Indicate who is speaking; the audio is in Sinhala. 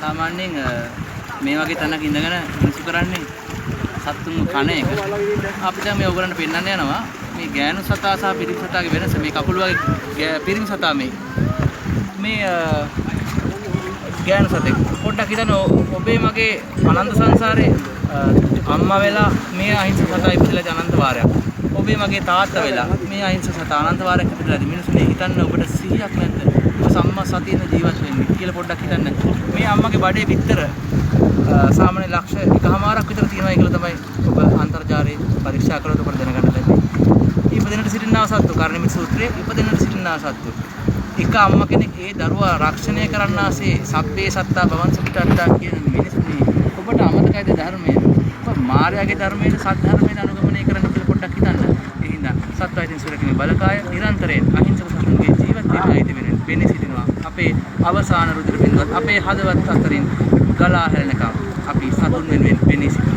Speaker 1: සාමාන්‍යයෙන් මේ වගේ තැනක ඉඳගෙන මිනිස්සු කරන්නේ සත්තුන් කන එක. අපි දැන් මේ ඔයගලන්ට පෙන්නන්න යනවා මේ ගෑනු සතා සහ පිරිමි සතාගේ වෙනස. මේ කකුල වගේ පිරිමි සතා මේ ගෑනු සතෙක්. පොඩ්ඩක් හිතන්න ඔබේ මගේ අනන්ත සංසාරේ අම්මා වෙලා මේ අහිංසක සතා ඉපදලා අනන්ත වාරයක්. ඔබේ මගේ තාත්තා වෙලා මේ අහිංසක සතා අනන්ත වාරයක් ඉපදලා මිනිස්සුනේ හිතන්න ඔබට 100ක් නැද්ද? සම්මා සතියන ජීවත් වෙන්නේ කියලා පොඩ්ඩක් හිතන්න. මේ අම්මගේ බඩේ පිටර සාමාන්‍ය ලක්ෂ එකමාරක් විතර තියෙනවා කියලා තමයි ඔබ අන්තර්ජාලයේ පරීක්ෂා කළොත් ඔබට දැනගන්න ලැබෙන්නේ. ඉපදෙන්නට සිටිනා සත්තු කර්ණිමිත සූත්‍රයේ ඉපදෙන්නට සිටිනා සත්තු. එක අම්ම කෙනෙක් ඒ දරුවා රක්ෂණය කරන්නාසේ සබ්බේ සත්තා භවන් සුඛිතාත්තා කියන මිනිස්සුනි ඔබට අමතකයිද ධර්මයේ? ඔබ මායාවේ ධර්මයේ සත්‍ය ධර්මයේ අනුගමනය කරන්න කියලා පොඩ්ඩක් හිතන්න. ඒ හින්දා සත්වයින් සුරකිනේ බලකාය නිරන්තරයෙන් අහිංසක සතුන්ගේ ජීවත් වීමයි වෙන්නේ සිටිනවා. අපේ අවසාන රුධිර බිඳුවත් අපේ හදවත් අතරින් ගලා හැලෙනකම් අපි සතුන් වෙනුවෙන් වෙන්නේ සිටිනවා.